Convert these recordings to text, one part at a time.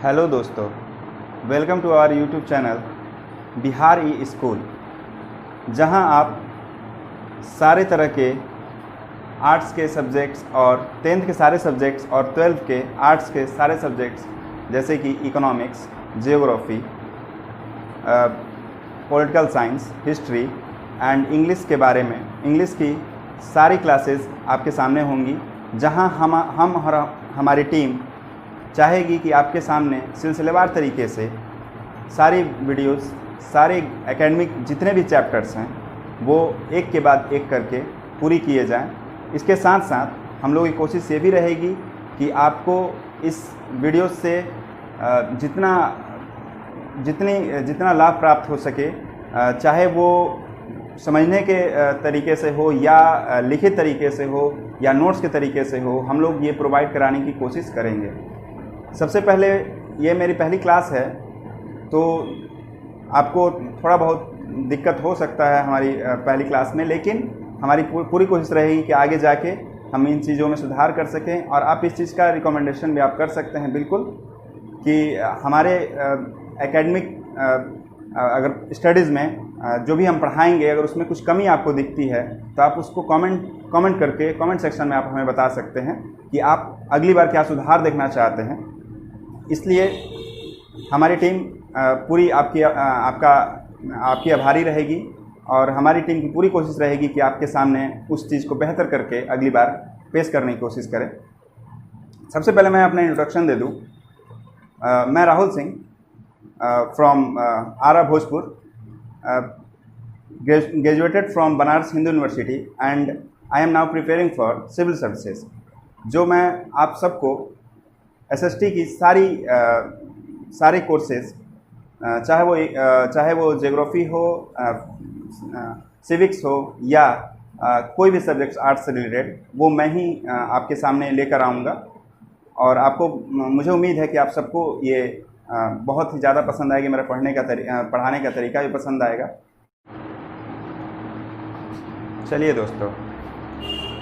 Hello दोस्तों, welcome to our YouTube channel Bihar E school, जहां आप सारे तरह के आर्ट्स के सब्जेक्ट्स और 10th के सारे सब्जेक्ट्स और 12th के आर्ट्स के सारे सब्जेक्ट्स जैसे कि economics, geography, political science, history and English के बारे में इंग्लिश की सारी क्लासेस आपके सामने होंगी, जहां हम और हमारी टीम चाहेगी कि आपके सामने सिलसिलेवार तरीके से सारी वीडियोस, सारे एकेडमिक जितने भी चैप्टर्स हैं वो एक के बाद एक करके पूरी किए जाएं। इसके साथ साथ हम लोगों की कोशिश ये भी रहेगी कि आपको इस वीडियो से जितना लाभ प्राप्त हो सके, चाहे वो समझने के तरीके से हो या लिखित तरीके से हो या नोट्स के तरीके से हो, हम लोग ये प्रोवाइड कराने की कोशिश करेंगे। सबसे पहले ये मेरी पहली क्लास है, तो आपको थोड़ा बहुत दिक्कत हो सकता है हमारी पहली क्लास में, लेकिन हमारी पूरी कोशिश रहेगी कि आगे जाके हम इन चीज़ों में सुधार कर सकें। और आप इस चीज़ का रिकमेंडेशन भी आप कर सकते हैं बिल्कुल, कि हमारे एकेडमिक अगर स्टडीज़ में जो भी हम पढ़ाएंगे, अगर उसमें कुछ कमी आपको दिखती है तो आप उसको कमेंट करके कमेंट सेक्शन में आप हमें बता सकते हैं कि आप अगली बार क्या सुधार देखना चाहते हैं। इसलिए हमारी टीम पूरी आपकी आभारी रहेगी और हमारी टीम की पूरी कोशिश रहेगी कि आपके सामने उस चीज़ को बेहतर करके अगली बार पेश करने की कोशिश करें। सबसे पहले मैं अपना इंट्रोडक्शन दे दूं। मैं Rahul Singh from Ara Bhojpur, graduated from Banaras Hindu University and I am now preparing for civil services. जो मैं आप सबको एसएसटी की सारी कोर्सेज, चाहे वो ज्योग्राफी हो, सिविक्स हो या कोई भी सब्जेक्ट्स आर्ट्स से रिलेटेड, वो मैं ही आपके सामने लेकर आऊँगा। और आपको, मुझे उम्मीद है कि आप सबको ये बहुत ही ज़्यादा पसंद आएगी। मेरा पढ़ाने का तरीका भी पसंद आएगा। चलिए दोस्तों,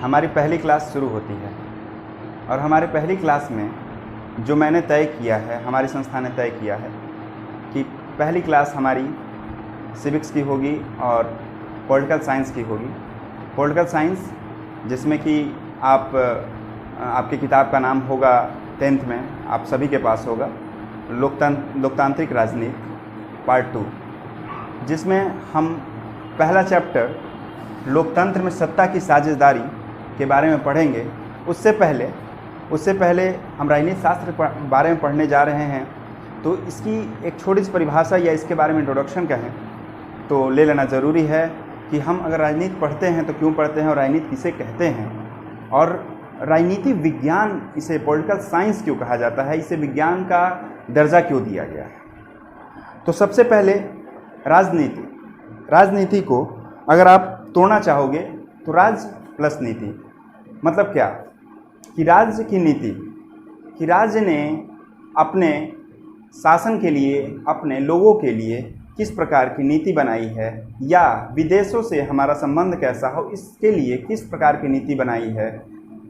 हमारी पहली क्लास शुरू होती है और हमारे पहली क्लास में जो मैंने तय किया है, हमारी संस्था ने तय किया है कि पहली क्लास हमारी सिविक्स की होगी और पॉलिटिकल साइंस की होगी। पॉलिटिकल साइंस जिसमें कि आपकी किताब का नाम होगा 10th में, आप सभी के पास होगा, लोकतांत्रिक राजनीति पार्ट 2, जिसमें हम पहला चैप्टर लोकतंत्र में सत्ता की साझेदारी के बारे में पढ़ेंगे। उससे पहले हम राजनीति शास्त्र के बारे में पढ़ने जा रहे हैं, तो इसकी एक छोटी सी परिभाषा या इसके बारे में इंट्रोडक्शन कहें तो ले लेना ज़रूरी है कि हम अगर राजनीति पढ़ते हैं तो क्यों पढ़ते हैं और राजनीति किसे कहते हैं, और राजनीति विज्ञान, इसे पॉलिटिकल साइंस क्यों कहा जाता है, इसे विज्ञान का दर्जा क्यों दिया गया है। तो सबसे पहले राजनीति को अगर आप तोड़ना चाहोगे तो राज्य प्लस नीति मतलब क्या, कि राज्य की नीति, कि राज्य ने अपने शासन के लिए, अपने लोगों के लिए किस प्रकार की नीति बनाई है, या विदेशों से हमारा संबंध कैसा हो, इसके लिए किस प्रकार की नीति बनाई है।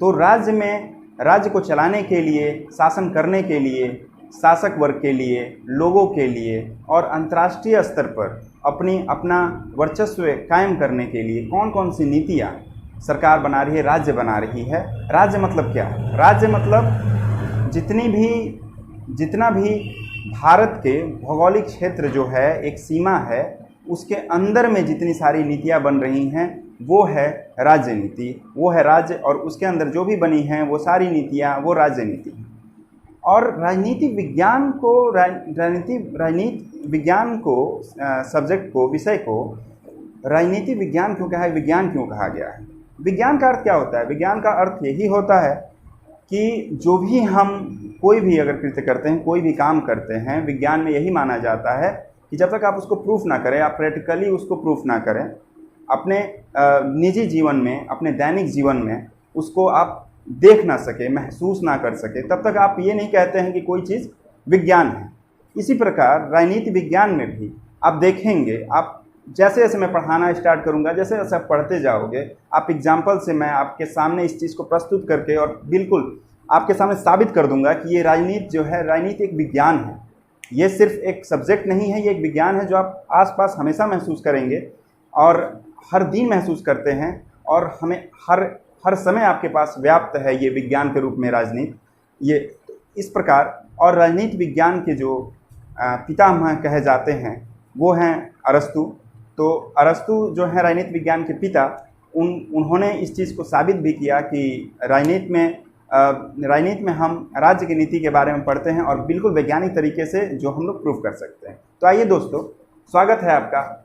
तो राज्य को चलाने के लिए, शासन करने के लिए, शासक वर्ग के लिए, लोगों के लिए और अंतर्राष्ट्रीय स्तर पर अपना वर्चस्व कायम करने के लिए कौन कौन सी नीतियाँ सरकार बना रही है, राज्य बना रही है। राज्य मतलब क्या है? राज्य मतलब जितना भी भारत के भौगोलिक क्षेत्र जो है, एक सीमा है, उसके अंदर में जितनी सारी नीतियाँ बन रही हैं वो है राज्य नीति, वो है राज्य, और उसके अंदर जो भी बनी हैं वो सारी नीतियाँ वो राज्य नीति। और राजनीति विज्ञान को सब्जेक्ट को, विषय को राजनीति विज्ञान क्यों कहा गया है? विज्ञान का अर्थ क्या होता है? विज्ञान का अर्थ यही होता है कि जो भी हम कोई भी अगर कृत्य करते हैं, कोई भी काम करते हैं, विज्ञान में यही माना जाता है कि जब तक आप उसको प्रूफ ना करें, आप प्रैक्टिकली उसको प्रूफ ना करें, अपने निजी जीवन में, अपने दैनिक जीवन में उसको आप देख ना सके, महसूस ना कर सके, तब तक आप ये नहीं कहते हैं कि कोई चीज़ विज्ञान है। इसी प्रकार राजनीति विज्ञान में भी आप देखेंगे, आप जैसे जैसे मैं पढ़ाना स्टार्ट करूंगा, जैसे जैसे आप पढ़ते जाओगे, आप एग्जाम्पल से मैं आपके सामने इस चीज़ को प्रस्तुत करके और बिल्कुल आपके सामने साबित कर दूंगा कि ये राजनीति जो है, राजनीति एक विज्ञान है। ये सिर्फ एक सब्जेक्ट नहीं है, ये एक विज्ञान है जो आप आसपास हमेशा महसूस करेंगे और हर दिन महसूस करते हैं, और हमें हर समय आपके पास व्याप्त है ये विज्ञान के रूप में राजनीति। ये इस प्रकार, और राजनीति विज्ञान के जो पितामह कहे जाते हैं वो हैं अरस्तु। तो अरस्तु जो है राजनीति विज्ञान के पिता, उन्होंने इस चीज़ को साबित भी किया कि राजनीति में हम राज्य की नीति के बारे में पढ़ते हैं और बिल्कुल वैज्ञानिक तरीके से जो हम लोग प्रूव कर सकते हैं। तो आइए दोस्तों, स्वागत है आपका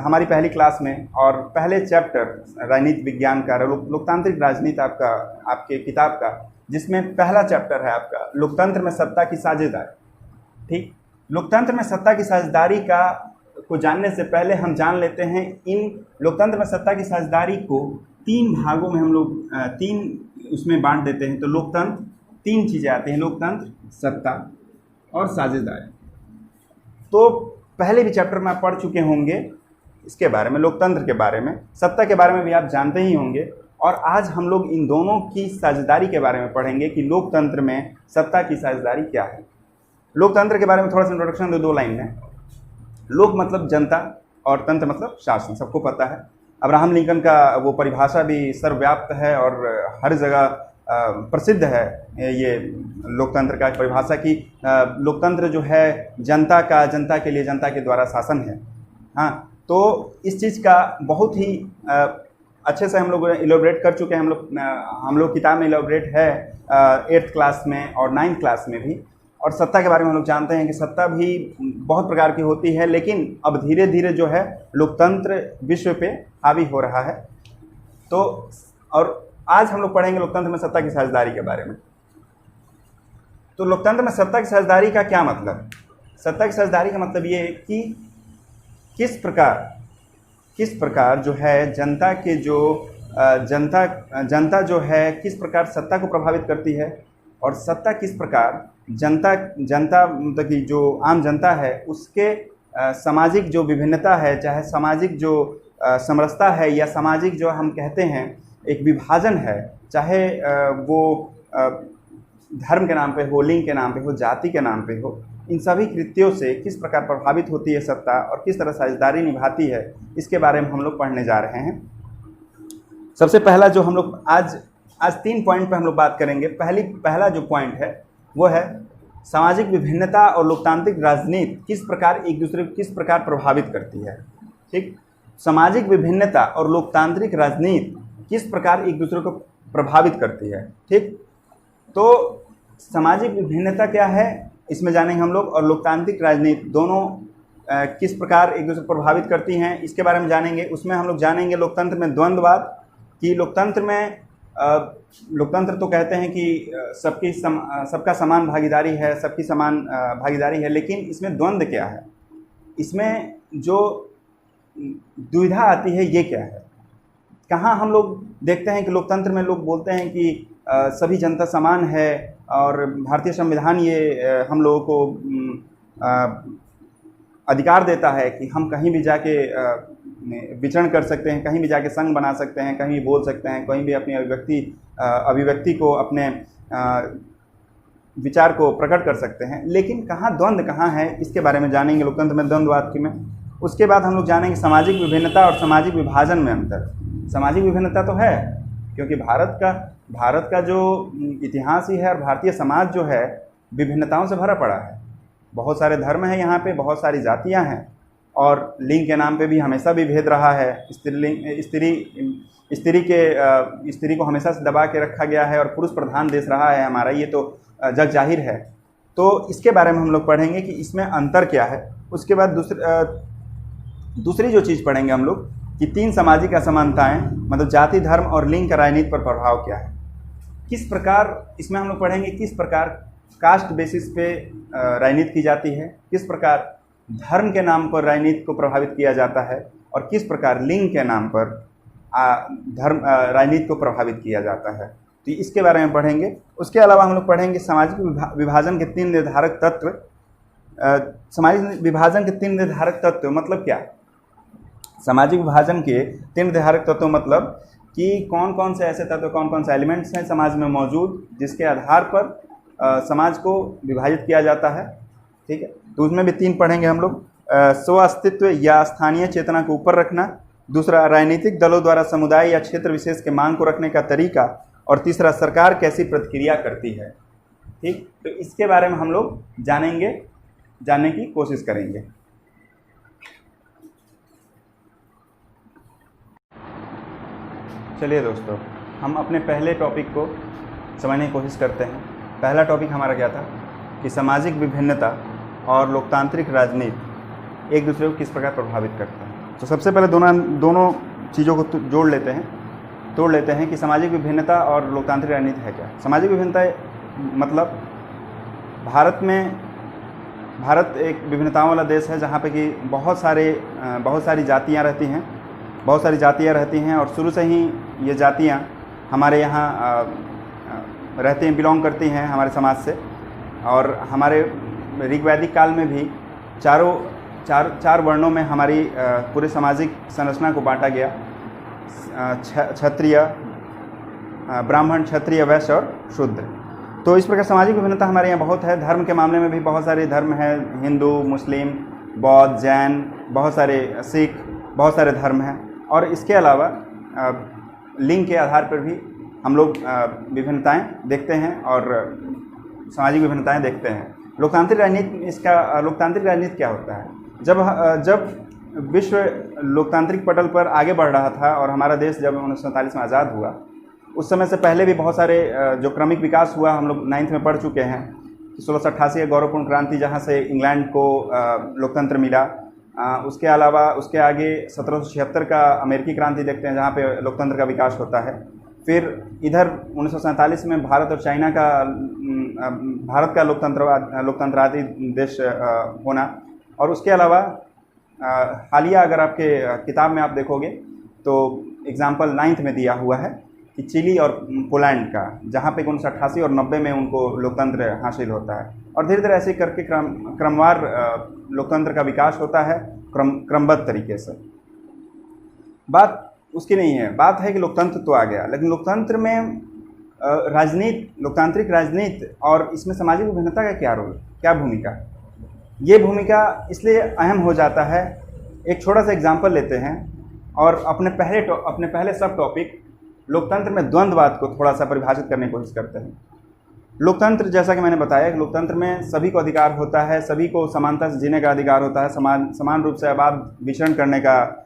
हमारी पहली क्लास में, और पहले चैप्टर राजनीति विज्ञान का, लोकतांत्रिक राजनीति आपके किताब का, जिसमें पहला चैप्टर है आपका लोकतंत्र में सत्ता की साझेदारी। ठीक, लोकतंत्र में सत्ता की साझेदारी को जानने से पहले हम जान लेते हैं इन लोकतंत्र में सत्ता की साझेदारी को तीन भागों में हम लोग तीन उसमें बांट देते हैं। तो लोकतंत्र, तीन चीज़ें आती हैं, लोकतंत्र, सत्ता और साझेदारी। तो पहले भी चैप्टर में आप पढ़ चुके होंगे इसके बारे में, लोकतंत्र के बारे में, सत्ता के बारे में भी आप जानते ही होंगे। और आज हम लोग इन दोनों की साझेदारी के बारे में पढ़ेंगे कि लोकतंत्र में सत्ता की साझेदारी क्या है। लोकतंत्र के बारे में थोड़ा सा इंट्रोडक्शन दो लाइन में। लोक मतलब जनता और तंत्र मतलब शासन, सबको पता है। अब्राहम लिंकन का वो परिभाषा भी सर्वव्याप्त है और हर जगह प्रसिद्ध है ये लोकतंत्र का परिभाषा की लोकतंत्र जो है जनता का, जनता के लिए, जनता के द्वारा शासन है। हाँ, तो इस चीज़ का बहुत ही अच्छे से हम लोग इलेबोरेट कर चुके हैं। हम लोग किताब में इलेबोरेट है 8th क्लास में और 9th क्लास में भी। और सत्ता के बारे में हम लोग जानते हैं कि सत्ता भी बहुत प्रकार की होती है, लेकिन अब धीरे धीरे जो है लोकतंत्र विश्व पे हावी हो रहा है। तो और आज हम लोग पढ़ेंगे लोकतंत्र में सत्ता की साझेदारी के बारे में। तो लोकतंत्र में सत्ता की साझेदारी का क्या मतलब? सत्ता की साझेदारी का मतलब ये है कि किस प्रकार जो है जनता के जो जनता जो है किस प्रकार सत्ता को प्रभावित करती है, और सत्ता किस प्रकार जनता मतलब कि जो आम जनता है उसके सामाजिक जो विभिन्नता है, चाहे सामाजिक जो समरसता है या सामाजिक जो हम कहते हैं एक विभाजन है, चाहे वो धर्म के नाम पे हो, लिंग के नाम पे हो, जाति के नाम पे हो, इन सभी कृत्यों से किस प्रकार प्रभावित होती है सत्ता और किस तरह साझेदारी निभाती है, इसके बारे में हम लोग पढ़ने जा रहे हैं। सबसे पहला जो हम लोग आज 3 पॉइंट पे हम लोग बात करेंगे। पहला जो पॉइंट है वो है सामाजिक विभिन्नता और लोकतांत्रिक राजनीति किस प्रकार एक दूसरे को किस प्रकार प्रभावित करती है। ठीक, सामाजिक विभिन्नता और लोकतांत्रिक राजनीति किस प्रकार एक दूसरे को प्रभावित करती है। ठीक, तो सामाजिक विभिन्नता क्या है इसमें जानेंगे हम लोग, और लोकतांत्रिक राजनीति दोनों किस प्रकार एक दूसरे को प्रभावित करती हैं इसके बारे में जानेंगे। उसमें हम लोग जानेंगे लोकतंत्र में द्वंद्ववाद, कि लोकतंत्र तो कहते हैं कि सबका समान भागीदारी है, सबकी समान भागीदारी है, लेकिन इसमें द्वंद्व क्या है, इसमें जो दुविधा आती है ये क्या है। कहाँ हम लोग देखते हैं कि लोकतंत्र में लोग बोलते हैं कि सभी जनता समान है और भारतीय संविधान ये हम लोगों को अधिकार देता है कि हम कहीं भी जाके विचरण कर सकते हैं, कहीं भी जाके संघ बना सकते हैं, कहीं भी बोल सकते हैं, कहीं भी अपनी अभिव्यक्ति को, अपने विचार को प्रकट कर सकते हैं। लेकिन कहाँ द्वंद्व कहाँ है इसके बारे में जानेंगे लोकतंत्र में द्वंद्ववाद की में। उसके बाद हम लोग जानेंगे सामाजिक विभिन्नता और सामाजिक विभाजन में अंतर। सामाजिक विभिन्नता तो है क्योंकि भारत का जो इतिहास ही है और भारतीय समाज जो है विभिन्नताओं से भरा पड़ा है। बहुत सारे धर्म हैं यहाँ पे, बहुत सारी जातियाँ हैं, और लिंग के नाम पे भी हमेशा भी भेद रहा है। स्त्री को हमेशा से दबा के रखा गया है और पुरुष प्रधान देश रहा है हमारा, ये तो जग जाहिर है। तो इसके बारे में हम लोग पढ़ेंगे कि इसमें अंतर क्या है। उसके बाद दूसरी जो चीज़ पढ़ेंगे हम लोग कि 3 सामाजिक असमानताएं, मतलब जाति, धर्म और लिंग का राजनीति पर प्रभाव क्या है। किस प्रकार इसमें हम लोग पढ़ेंगे किस प्रकार कास्ट बेसिस पे राजनीति की जाती है, किस प्रकार धर्म के नाम पर राजनीति को प्रभावित किया जाता है, और किस प्रकार लिंग के नाम पर राजनीति को प्रभावित किया जाता है। तो इसके बारे में पढ़ेंगे। उसके अलावा हम लोग पढ़ेंगे सामाजिक विभाजन के 3 निर्धारक तत्व। सामाजिक विभाजन के 3 निर्धारक तत्व मतलब क्या? सामाजिक विभाजन के 3 निर्धारक तत्व मतलब कि कौन कौन से ऐसे तत्व, कौन कौन से एलिमेंट्स हैं समाज में मौजूद जिसके आधार पर समाज को विभाजित किया जाता है। ठीक है, तो उसमें भी 3 पढ़ेंगे हम लोग। स्व अस्तित्व या स्थानीय चेतना को ऊपर रखना, दूसरा राजनीतिक दलों द्वारा समुदाय या क्षेत्र विशेष के मांग को रखने का तरीका, और तीसरा सरकार कैसी प्रतिक्रिया करती है। ठीक, तो इसके बारे में हम लोग जानने की कोशिश करेंगे। चलिए दोस्तों, हम अपने पहले टॉपिक को समझने की कोशिश करते हैं। पहला टॉपिक हमारा क्या था कि सामाजिक विभिन्नता और लोकतांत्रिक राजनीति एक दूसरे को किस प्रकार प्रभावित करते हैं। तो सबसे पहले दोनों चीज़ों को तोड़ लेते हैं कि सामाजिक विभिन्नता और लोकतांत्रिक राजनीति है क्या। सामाजिक विभिन्नता मतलब भारत एक विभिन्नताओं वाला देश है जहाँ पे कि बहुत सारी जातियाँ रहती हैं और शुरू से ही ये जातियाँ हमारे यहाँ रहती हैं, बिलोंग करती हैं हमारे समाज से। और हमारे ऋग्वैदिक काल में भी चार वर्णों में हमारी पूरे सामाजिक संरचना को बांटा गया। क्षत्रिय, ब्राह्मण, क्षत्रिय, वैश्य और शूद्र। तो इस प्रकार सामाजिक विभिन्नता हमारे यहाँ बहुत है। धर्म के मामले में भी बहुत सारे धर्म हैं, हिंदू, मुस्लिम, बौद्ध, जैन, बहुत सारे सिख, बहुत सारे धर्म हैं। और इसके अलावा लिंग के आधार पर भी हम लोग विभिन्नताएं देखते हैं और सामाजिक विभिन्नताएं देखते हैं। लोकतांत्रिक राजनीति क्या होता है? जब विश्व लोकतांत्रिक पटल पर आगे बढ़ रहा था और हमारा देश जब 1947 में आज़ाद हुआ, उस समय से पहले भी बहुत सारे जो क्रमिक विकास हुआ हम लोग 9th में पढ़ चुके हैं। 1688 की गौरवपूर्ण क्रांति जहाँ से इंग्लैंड को लोकतंत्र मिला। उसके अलावा उसके आगे 1776 का अमेरिकी क्रांति देखते हैं जहाँ पे लोकतंत्र का विकास होता है। फिर इधर 1947 में भारत और चाइना का भारत का लोकतंत्रवादी देश होना। और उसके अलावा हालिया अगर आपके किताब में आप देखोगे तो एग्जाम्पल 9th में दिया हुआ है कि चिली और पोलैंड का, जहाँ पे 1988 और 90 में उनको लोकतंत्र हासिल होता है। और धीरे धीरे ऐसे करके क्रमवार लोकतंत्र का विकास होता है क्रमबद्ध तरीके से। बात उसकी नहीं है, बात है कि लोकतंत्र तो आ गया, लेकिन लोकतंत्र में लोकतांत्रिक राजनीति और इसमें सामाजिक विभिन्नता का क्या रोल, क्या भूमिका? ये भूमिका इसलिए अहम हो जाता है। एक छोटा सा एग्जाम्पल लेते हैं और अपने पहले सब टॉपिक लोकतंत्र में द्वंद्ववाद को थोड़ा सा परिभाषित करने की कोशिश करते हैं। लोकतंत्र, जैसा कि मैंने बताया कि लोकतंत्र में सभी को अधिकार होता है, सभी को समानता से जीने का अधिकार होता है, समान रूप से आबाद विचरण करने का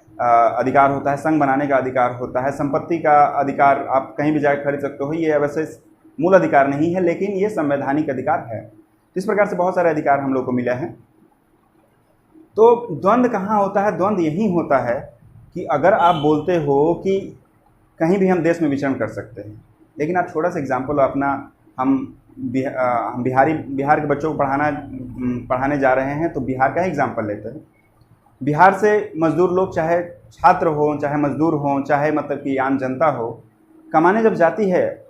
अधिकार होता है, संघ बनाने का अधिकार होता है, संपत्ति का अधिकार आप कहीं भी जाकर खरीद सकते हो। ये वैसे मूल अधिकार नहीं है, लेकिन ये संवैधानिक अधिकार है। इस प्रकार से बहुत सारे अधिकार हम लोग को मिले हैं। तो द्वंद्व कहाँ होता है? द्वंद्व यही होता है कि अगर आप बोलते हो कि कहीं भी हम देश में विचरण कर सकते हैं, लेकिन आप छोटा सा एग्जाम्पल हम बिहार के बच्चों को पढ़ाने जा रहे हैं, तो बिहार का ही एग्जाम्पल लेते हैं। बिहार से मजदूर लोग, चाहे छात्र हों, चाहे मजदूर हों, चाहे मतलब कि आम जनता हो, कमाने जब जाती है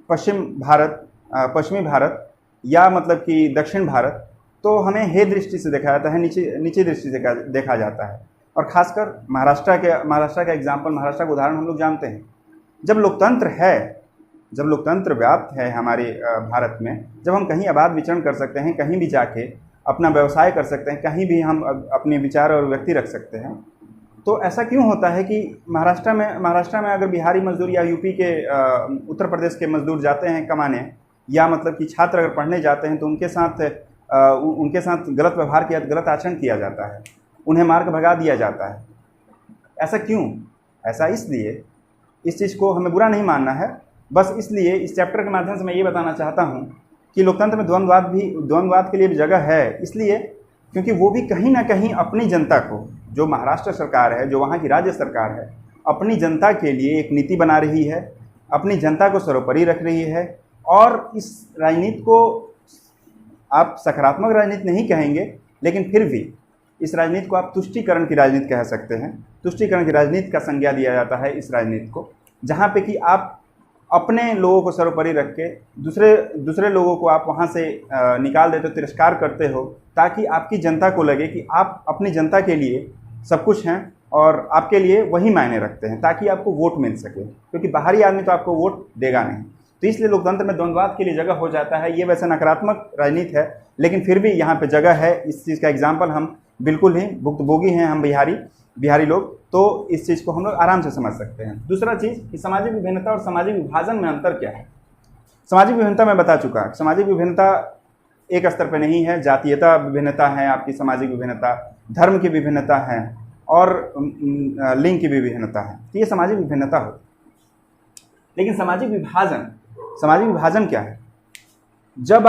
पश्चिमी भारत या मतलब कि दक्षिण भारत, तो हमें हे दृष्टि से देखा जाता है, नीचे दृष्टि से देखा जाता है। और ख़ासकर महाराष्ट्र का एग्जाम्पल, महाराष्ट्र का उदाहरण हम लोग जानते हैं। जब लोकतंत्र व्याप्त है हमारे भारत में, जब हम कहीं आबाद विचरण कर सकते हैं, कहीं भी जाके अपना व्यवसाय कर सकते हैं, कहीं भी हम अपने विचार और व्यक्ति रख सकते हैं, तो ऐसा क्यों होता है कि महाराष्ट्र में अगर बिहारी मजदूर या यूपी के उत्तर प्रदेश के मजदूर जाते हैं कमाने, या मतलब कि छात्र अगर पढ़ने जाते हैं, तो उनके साथ गलत व्यवहार गलत आचरण किया जाता है, उन्हें मार के भगा दिया जाता है। ऐसा क्यों? ऐसा इसलिए, इस चीज़ को हमें बुरा नहीं मानना है, बस इसलिए इस चैप्टर के माध्यम से मैं ये बताना चाहता हूँ कि लोकतंत्र में द्वंद्ववाद के लिए भी जगह है। इसलिए क्योंकि वो भी कहीं ना कहीं अपनी जनता को, जो महाराष्ट्र सरकार है, जो वहाँ की राज्य सरकार है, अपनी जनता के लिए एक नीति बना रही है, अपनी जनता को सर्वोपरि रख रही है। और इस राजनीति को आप सकारात्मक राजनीति नहीं कहेंगे, लेकिन फिर भी इस राजनीति को आप तुष्टीकरण की राजनीति कह सकते हैं। तुष्टीकरण की राजनीति का संज्ञा दिया जाता है इस राजनीति को, जहाँ पे कि आप अपने लोगों को सर्वोपरि रख के दूसरे लोगों को आप वहाँ से निकाल देते हो, तिरस्कार करते हो, ताकि आपकी जनता को लगे कि आप अपनी जनता के लिए सब कुछ हैं और आपके लिए वही मायने रखते हैं ताकि आपको वोट मिल सके, क्योंकि बाहरी आदमी तो आपको वोट देगा नहीं। तो इसलिए लोकतंत्र में द्वंद्ववाद के लिए जगह हो जाता है। ये वैसे नकारात्मक राजनीति है, लेकिन फिर भी यहाँ पे जगह है। इस चीज़ का एग्जाम्पल हम बिल्कुल ही भुक्तभोगी हैं, हम बिहारी लोग, तो इस चीज़ को हम लोग आराम से समझ सकते हैं। दूसरा चीज़ कि सामाजिक विभिन्नता और सामाजिक विभाजन में अंतर क्या है। सामाजिक विभिन्नता मैं बता चुका, सामाजिक विभिन्नता एक स्तर पर नहीं है, जातीयता विभिन्नता है आपकी, सामाजिक विभिन्नता, धर्म की विभिन्नता है और लिंग की भी विभिन्नता है, तो ये सामाजिक विभिन्नता होती है। लेकिन सामाजिक विभाजन क्या है? जब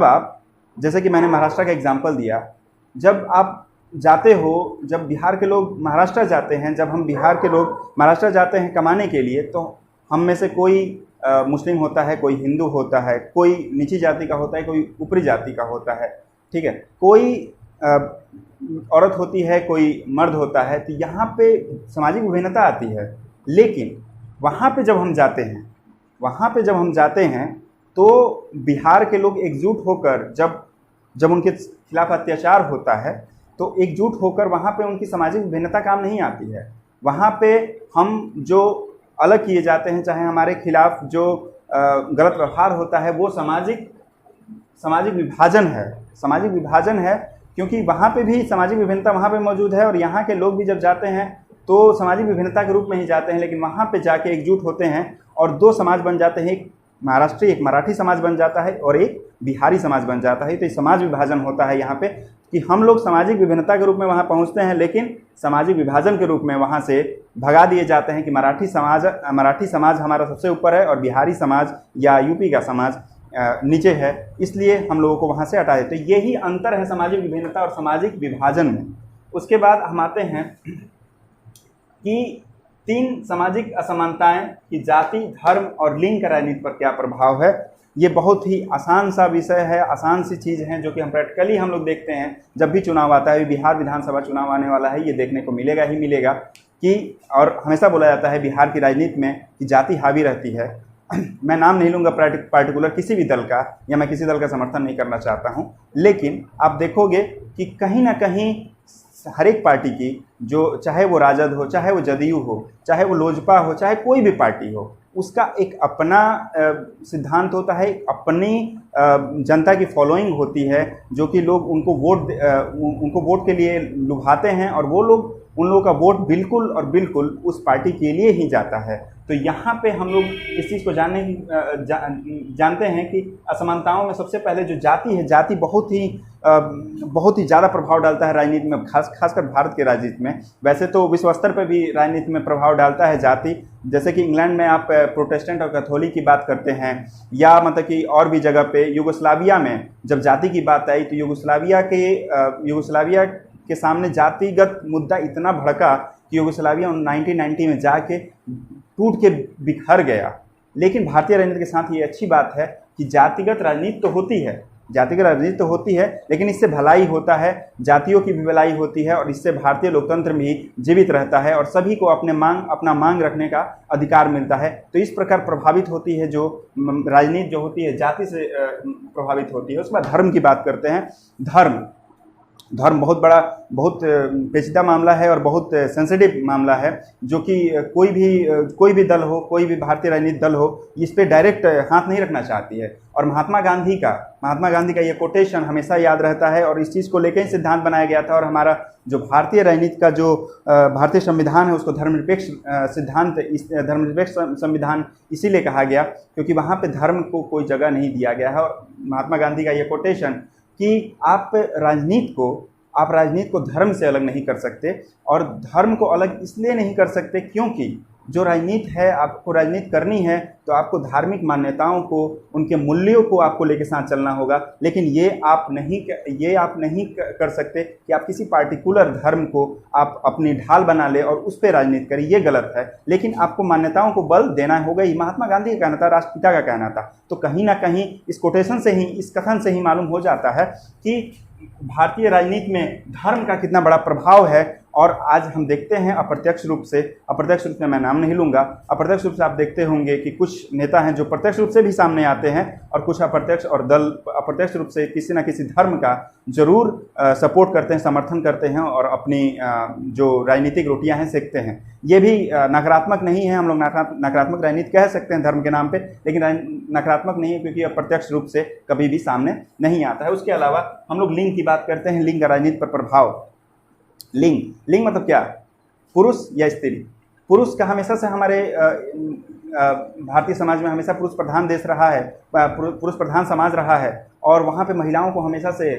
आप जैसे कि मैंने महाराष्ट्र का एग्जाम्पल दिया, जब आप जाते हो, जब बिहार के लोग महाराष्ट्र जाते हैं, जब हम बिहार के लोग महाराष्ट्र जाते हैं कमाने के लिए, तो हम में से कोई मुस्लिम होता है, कोई हिंदू होता है, कोई नीची जाति का होता है, कोई ऊपरी जाति का होता है, ठीक है, कोई औरत होती है, कोई मर्द होता है। तो यहाँ पे सामाजिक विभिन्नता आती है। लेकिन वहाँ पे जब हम जाते हैं तो बिहार के लोग एकजुट होकर, जब उनके खिलाफ अत्याचार होता है तो एकजुट होकर वहाँ पे उनकी सामाजिक विभिन्नता काम नहीं आती है। वहाँ पे हम जो अलग किए जाते हैं, चाहे हमारे खिलाफ जो गलत व्यवहार होता है, वो सामाजिक विभाजन है, क्योंकि वहाँ पे भी सामाजिक विभिन्नता वहाँ पे मौजूद है। और यहाँ के लोग भी जब जाते हैं तो सामाजिक विभिन्नता के रूप में ही जाते हैं, लेकिन वहाँ पे जाके एकजुट होते हैं और दो समाज बन जाते हैं, एक महाराष्ट्री, एक मराठी समाज बन जाता है और एक बिहारी समाज बन जाता है। तो ये समाज विभाजन होता है यहाँ पे कि हम लोग सामाजिक विभिन्नता के रूप में वहाँ पहुँचते हैं, लेकिन सामाजिक विभाजन के रूप में वहाँ से भगा दिए जाते हैं कि मराठी समाज हमारा सबसे ऊपर है और बिहारी समाज या यूपी का समाज नीचे है, इसलिए हम लोगों को वहाँ से हटा देते हैं। यही अंतर है सामाजिक विभिन्नता और सामाजिक विभाजन में। उसके बाद हम आते हैं कि 3 सामाजिक असमानताएं कि जाति, धर्म और लिंग का राजनीति पर क्या प्रभाव है। ये बहुत ही आसान सा विषय है, आसान सी चीज़ है, जो कि हम प्रैक्टिकली हम लोग देखते हैं जब भी चुनाव आता है। बिहार विधानसभा चुनाव आने वाला है, ये देखने को मिलेगा ही मिलेगा कि, और हमेशा बोला जाता है बिहार की राजनीति में कि जाति हावी रहती है। मैं नाम नहीं लूँगा पार्टिकुलर किसी भी दल का, या मैं किसी दल का समर्थन नहीं करना चाहता हूँ, लेकिन आप देखोगे कि कहीं ना कहीं हर एक पार्टी की, जो चाहे वो राजद हो, चाहे वो जदयू हो, चाहे वो लोजपा हो, चाहे कोई भी पार्टी हो, उसका एक अपना सिद्धांत होता है, अपनी जनता की फॉलोइंग होती है, जो कि लोग उनको वोट के लिए लुभाते हैं और वो लोग, उन लोगों का वोट बिल्कुल और बिल्कुल उस पार्टी के लिए ही जाता है। तो यहाँ पे हम लोग इस चीज़ को जानते हैं कि असमानताओं में सबसे पहले जो जाति है, जाति बहुत ही ज़्यादा प्रभाव डालता है राजनीति में, खासकर भारत के राजनीति में। वैसे तो विश्व स्तर पर भी राजनीति में प्रभाव डालता है जाति, जैसे कि इंग्लैंड में आप प्रोटेस्टेंट और कैथोलिक की बात करते हैं, या मतलब कि और भी जगह पे यूगोस्लाविया में जब जाति की बात आई तो यूगोस्लाविया के सामने जातिगत मुद्दा इतना भड़का कि यूगोस्लाविया 1990 में जाके टूट के बिखर गया। लेकिन भारतीय राजनीति के साथ ये अच्छी बात है कि जातिगत राजनीति तो होती है, लेकिन इससे भलाई होता है, जातियों की भी भलाई होती है, और इससे भारतीय लोकतंत्र भी जीवित रहता है और सभी को अपना मांग रखने का अधिकार मिलता है। तो इस प्रकार प्रभावित होती है जो राजनीति जो होती है, जाति से प्रभावित होती है। उसके बाद धर्म की बात करते हैं। धर्म बहुत पेचीदा मामला है और बहुत सेंसिटिव मामला है, जो कि कोई भी दल हो, कोई भी भारतीय राजनीतिक दल हो, इस पे डायरेक्ट हाथ नहीं रखना चाहती है। और महात्मा गांधी का ये कोटेशन हमेशा याद रहता है, और इस चीज़ को लेकर ही सिद्धांत बनाया गया था। और हमारा जो भारतीय राजनीति का जो भारतीय संविधान है, उसको धर्मनिरपेक्ष संविधान इसीलिए कहा गया क्योंकि वहाँ पे धर्म को कोई जगह नहीं दिया गया है। और महात्मा गांधी का ये कोटेशन कि आप राजनीति को धर्म से अलग नहीं कर सकते, और धर्म को अलग इसलिए नहीं कर सकते क्योंकि जो राजनीति है, आपको राजनीति करनी है तो आपको धार्मिक मान्यताओं को, उनके मूल्यों को आपको लेके साथ चलना होगा। लेकिन ये आप नहीं कर सकते कि आप किसी पार्टिकुलर धर्म को आप अपनी ढाल बना ले और उस पर राजनीति करें, ये गलत है। लेकिन आपको मान्यताओं को बल देना होगा। ये महात्मा गांधी का कहना था, राष्ट्रपिता का कहना था। तो कहीं ना कहीं इस कोटेशन से ही, इस कथन से ही मालूम हो जाता है कि भारतीय राजनीति में धर्म का कितना बड़ा प्रभाव है और आज हम देखते हैं अप्रत्यक्ष रूप से मैं नाम नहीं लूँगा, अप्रत्यक्ष रूप से आप देखते होंगे कि कुछ नेता हैं जो प्रत्यक्ष रूप से भी सामने आते हैं और कुछ अप्रत्यक्ष और दल अप्रत्यक्ष रूप से किसी न किसी धर्म का जरूर सपोर्ट करते हैं, समर्थन करते हैं और अपनी जो राजनीतिक रोटियां हैं सेकते हैं। ये भी नकारात्मक नहीं है, हम लोग नकारात्मक राजनीति कह सकते हैं धर्म के नाम पे, लेकिन नकारात्मक नहीं है क्योंकि अप्रत्यक्ष रूप से कभी भी सामने नहीं आता है। उसके अलावा हम लोग लिंग की बात करते हैं, लिंग का राजनीति पर प्रभाव। लिंग मतलब क्या? पुरुष या स्त्री। पुरुष का हमेशा से हमारे भारतीय समाज में हमेशा पुरुष प्रधान देश रहा है, पुरुष प्रधान समाज रहा है और वहाँ पे महिलाओं को हमेशा से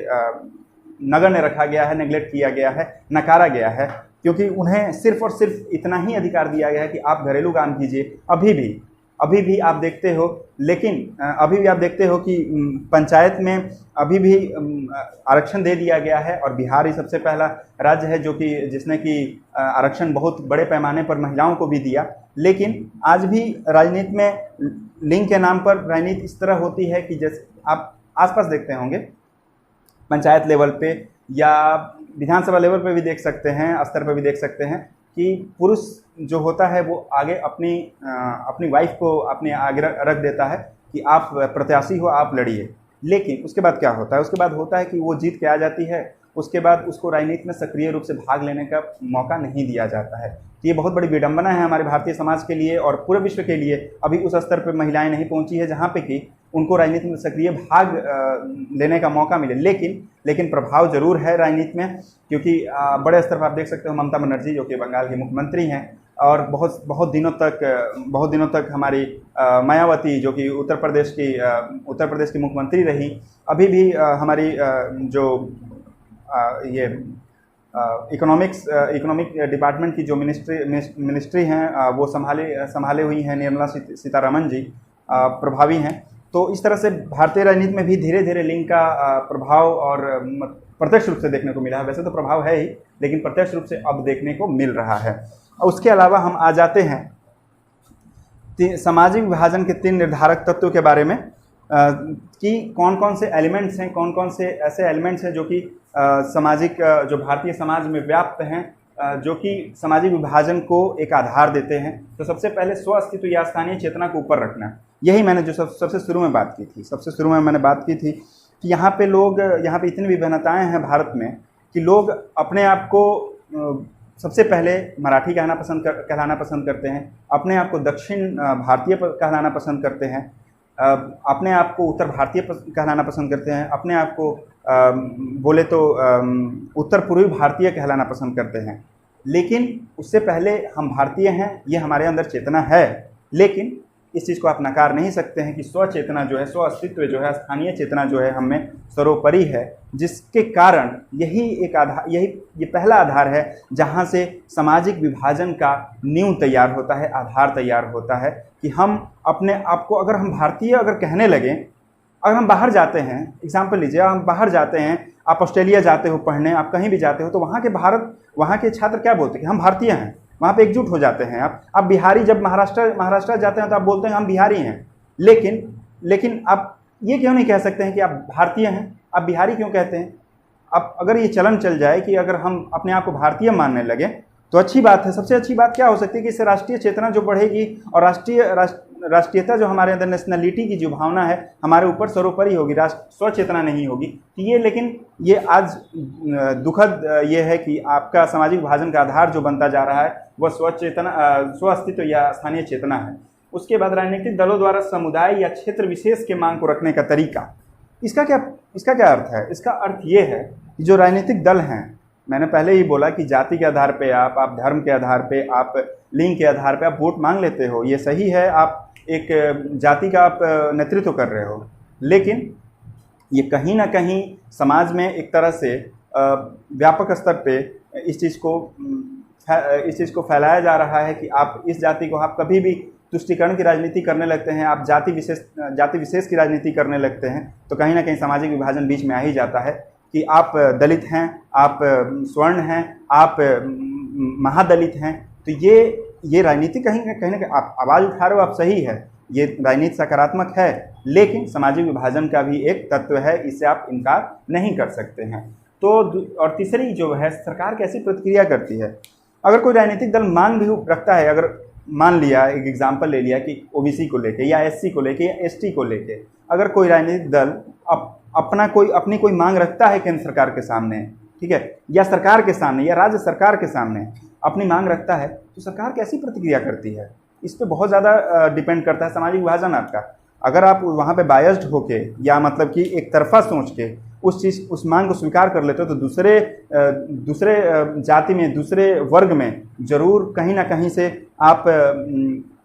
नगण्य रखा गया है, नेग्लेक्ट किया गया है, नकारा गया है, क्योंकि उन्हें सिर्फ और सिर्फ इतना ही अधिकार दिया गया है कि आप घरेलू काम कीजिए। अभी भी आप देखते हो, लेकिन अभी भी आप देखते हो कि पंचायत में अभी भी आरक्षण दे दिया गया है और बिहार ही सबसे पहला राज्य है जो कि जिसने कि आरक्षण बहुत बड़े पैमाने पर महिलाओं को भी दिया। लेकिन आज भी राजनीति में लिंग के नाम पर राजनीति इस तरह होती है कि जैसे आप आसपास देखते होंगे, पंचायत लेवल पे या विधानसभा लेवल पे भी देख सकते हैं, स्तर पे भी देख सकते हैं कि पुरुष जो होता है वो आगे अपनी वाइफ को अपने आगे रख देता है कि आप प्रत्याशी हो, आप लड़िए। लेकिन उसके बाद क्या होता है? उसके बाद होता है कि वो जीत के आ जाती है, उसके बाद उसको राजनीति में सक्रिय रूप से भाग लेने का मौका नहीं दिया जाता है। ये बहुत बड़ी विडंबना है हमारे भारतीय समाज के लिए और पूरे विश्व के लिए। अभी उस स्तर पर महिलाएं नहीं पहुंची है जहां पे कि उनको राजनीति में सक्रिय भाग लेने का मौका मिले। लेकिन प्रभाव जरूर है राजनीति में, क्योंकि बड़े स्तर पर आप देख सकते हो ममता बनर्जी जो कि बंगाल की मुख्यमंत्री हैं और बहुत दिनों तक हमारी मायावती जो कि उत्तर प्रदेश की मुख्यमंत्री रही, अभी भी हमारी जो ये इकोनॉमिक डिपार्टमेंट की जो मिनिस्ट्री हैं वो संभाले हुई हैं, निर्मला सीतारमण जी प्रभावी हैं। तो इस तरह से भारतीय राजनीति में भी धीरे धीरे लिंग का प्रभाव और प्रत्यक्ष रूप से देखने को मिला है। वैसे तो प्रभाव है ही, लेकिन प्रत्यक्ष रूप से अब देखने को मिल रहा है। उसके अलावा हम आ जाते हैं सामाजिक विभाजन के 3 निर्धारक तत्वों के बारे में कि कौन कौन से एलिमेंट्स हैं, कौन कौन से ऐसे एलिमेंट्स हैं जो कि सामाजिक जो भारतीय समाज में व्याप्त हैं, जो कि सामाजिक विभाजन को एक आधार देते हैं। तो सबसे पहले स्व अस्तित्व या स्थानीय चेतना को ऊपर रखना, यही मैंने जो सबसे शुरू में बात की थी। सबसे शुरू में मैंने बात की थी कि यहाँ पे इतनी विभिन्नताएं हैं भारत में कि लोग अपने आप को सबसे पहले मराठी कहलाना पसंद करते हैं, अपने आप को दक्षिण भारतीय कहलाना पसंद करते हैं, अपने आप को उत्तर भारतीय कहलाना पसंद करते हैं, अपने आप को बोले तो उत्तर पूर्वी भारतीय कहलाना पसंद करते हैं। लेकिन उससे पहले हम भारतीय हैं, ये हमारे अंदर चेतना है। लेकिन इस चीज़ को आप नकार नहीं सकते हैं कि स्व चेतना जो है, स्व अस्तित्व जो है, स्थानीय चेतना जो है हमें सर्वोपरि है, जिसके कारण ये पहला आधार है जहाँ से सामाजिक विभाजन का नींव तैयार होता है, आधार तैयार होता है कि हम अपने आप को अगर हम भारतीय अगर कहने लगें, अगर हम बाहर जाते हैं, एग्जाम्पल लीजिए, हम बाहर जाते हैं, आप ऑस्ट्रेलिया जाते हो पढ़ने, आप कहीं भी जाते हो तो वहाँ के छात्र क्या बोलते हैं कि हम भारतीय हैं, वहाँ पे एकजुट हो जाते हैं। आप बिहारी जब महाराष्ट्र जाते हैं तो आप बोलते हैं हम बिहारी हैं। लेकिन आप ये क्यों नहीं कह सकते हैं कि आप भारतीय हैं, आप बिहारी क्यों कहते हैं? अब अगर ये चलन चल जाए कि अगर हम अपने आप को भारतीय मानने लगे तो अच्छी बात है। सबसे अच्छी बात क्या हो सकती है कि इससे राष्ट्रीय चेतना जो बढ़ेगी और राष्ट्रीयता जो हमारे अंदर, नेशनलिटी की जो भावना है हमारे ऊपर सर्वोपरि होगी, स्व चेतना नहीं होगी। लेकिन ये आज दुखद ये है कि आपका सामाजिक विभाजन का आधार जो बनता जा रहा है वह स्व अस्तित्व या स्थानीय चेतना है। उसके बाद राजनीतिक दलों द्वारा समुदाय या क्षेत्र विशेष के मांग को रखने का तरीका, इसका क्या अर्थ है? इसका अर्थ ये है कि जो राजनीतिक दल हैं, मैंने पहले ही बोला कि जाति के आधार पे आप धर्म के आधार पे, आप लिंग के आधार पे आप वोट मांग लेते हो, ये सही है, आप एक जाति का आप नेतृत्व कर रहे हो। लेकिन ये कहीं ना कहीं समाज में एक तरह से व्यापक स्तर पे इस चीज़ को फैलाया जा रहा है कि आप इस जाति को, आप कभी भी तुष्टीकरण की राजनीति करने लगते हैं, आप जाति विशेष की राजनीति करने लगते हैं, तो कहीं ना कहीं सामाजिक विभाजन बीच में आ ही जाता है कि आप दलित हैं, आप स्वर्ण हैं, आप महादलित हैं। तो ये राजनीति कहीं ना कहीं आप आवाज़ उठा रहे हो, आप सही है, ये राजनीति सकारात्मक है, लेकिन सामाजिक विभाजन का भी एक तत्व है, इससे आप इनकार नहीं कर सकते हैं। और तीसरी जो है, सरकार कैसी प्रतिक्रिया करती है। अगर कोई राजनीतिक दल मांग भी रखता है, अगर मान लिया, एक एग्जाम्पल ले लिया कि ओबीसी को लेके या एससी को लेके या एसटी को लेके, अगर कोई राजनीतिक दल अपनी कोई मांग रखता है केंद्र सरकार के सामने, ठीक है, या सरकार के सामने या राज्य सरकार के सामने अपनी मांग रखता है, तो सरकार कैसी प्रतिक्रिया करती है, इस पर बहुत ज़्यादा डिपेंड करता है सामाजिक विभाजन आपका। अगर आप वहाँ पे बायस्ड होके या मतलब कि एक तरफा सोच के उस मांग को स्वीकार कर लेते हो, तो दूसरे जाति में, दूसरे वर्ग में जरूर कहीं ना कहीं से आप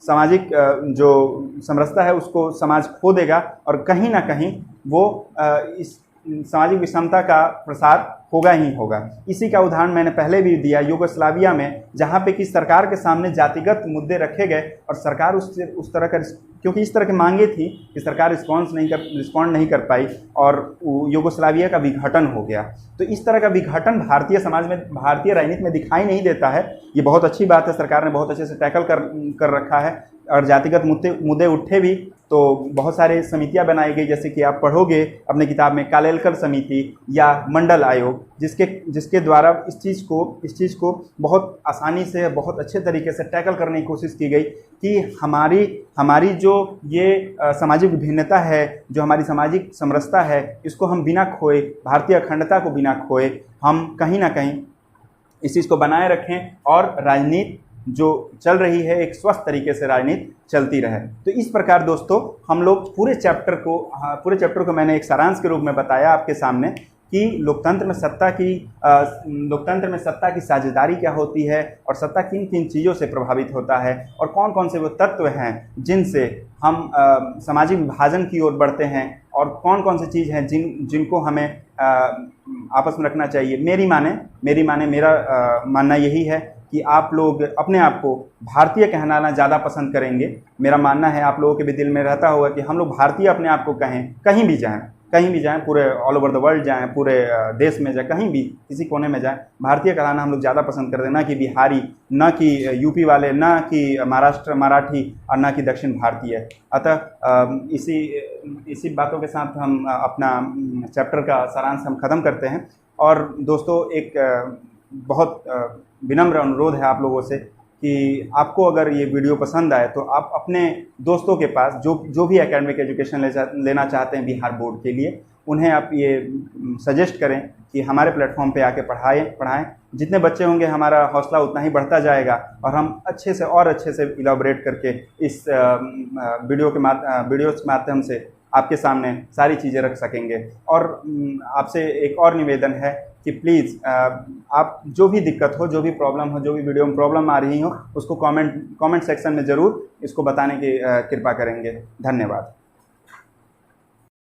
सामाजिक जो समरसता है उसको समाज खो देगा, और कहीं ना कहीं वो इस सामाजिक विषमता का प्रसार होगा ही होगा। इसी का उदाहरण मैंने पहले भी दिया, यूगोस्लाविया में, जहाँ पे कि सरकार के सामने जातिगत मुद्दे रखे गए और सरकार उस तरह का, क्योंकि इस तरह की मांगे थी कि सरकार रिस्पॉन्ड नहीं कर पाई और यूगोस्लाविया का विघटन हो गया। तो इस तरह का विघटन भारतीय समाज में, भारतीय राजनीति में दिखाई नहीं देता है। ये बहुत अच्छी बात है, सरकार ने बहुत अच्छे से टैकल कर रखा है, और जातिगत मुद्दे उठे भी तो बहुत सारे समितियां बनाई गई, जैसे कि आप पढ़ोगे अपने किताब में, कालेलकर समिति या मंडल आयोग, जिसके द्वारा इस चीज़ को बहुत आसानी से, बहुत अच्छे तरीके से टैकल करने की कोशिश की गई कि हमारी जो ये सामाजिक भिन्नता है, जो हमारी सामाजिक समरसता है, इसको हम बिना खोए, भारतीय अखंडता को बिना खोए, हम कहीं ना कहीं इस चीज़ को बनाए रखें और राजनीति जो चल रही है, एक स्वस्थ तरीके से राजनीति चलती रहे। तो इस प्रकार दोस्तों हम लोग पूरे चैप्टर को मैंने एक सारांश के रूप में बताया आपके सामने कि लोकतंत्र में सत्ता की साझेदारी क्या होती है, और सत्ता किन किन चीज़ों से प्रभावित होता है, और कौन कौन से वो तत्व हैं जिनसे हम सामाजिक विभाजन की ओर बढ़ते हैं, और कौन कौन सी चीज़ हैं जिनको हमें आपस में रखना चाहिए। मेरा मानना यही है कि आप लोग अपने आप को भारतीय कहलाना ज़्यादा पसंद करेंगे। मेरा मानना है, आप लोगों के भी दिल में रहता होगा कि हम लोग भारतीय अपने आप को कहें, कहीं भी जाएं, पूरे ऑल ओवर द वर्ल्ड जाएं, पूरे देश में जाएं, कहीं भी किसी कोने में जाएं, भारतीय कहलाना हम लोग ज़्यादा पसंद करते हैं, ना कि बिहारी, ना कि यूपी वाले, ना कि महाराष्ट्र मराठी, और ना कि दक्षिण भारतीय। अतः इसी बातों के साथ हम अपना चैप्टर का सारांश हम ख़त्म करते हैं। और दोस्तों, एक बहुत विनम्र अनुरोध है आप लोगों से कि आपको अगर ये वीडियो पसंद आए तो आप अपने दोस्तों के पास जो भी एकेडमिक एजुकेशन लेना चाहते हैं बिहार बोर्ड के लिए, उन्हें आप ये सजेस्ट करें कि हमारे प्लेटफॉर्म पे आके पढ़ाएं। जितने बच्चे होंगे हमारा हौसला उतना ही बढ़ता जाएगा, और हम अच्छे से इलाबोरेट करके इस वीडियोज़ के माध्यम से आपके सामने सारी चीज़ें रख सकेंगे। और आपसे एक और निवेदन है कि प्लीज़ आप जो भी दिक्कत हो, जो भी प्रॉब्लम हो, जो भी वीडियो में प्रॉब्लम आ रही हो, उसको कमेंट सेक्शन में ज़रूर इसको बताने की कृपा करेंगे। धन्यवाद।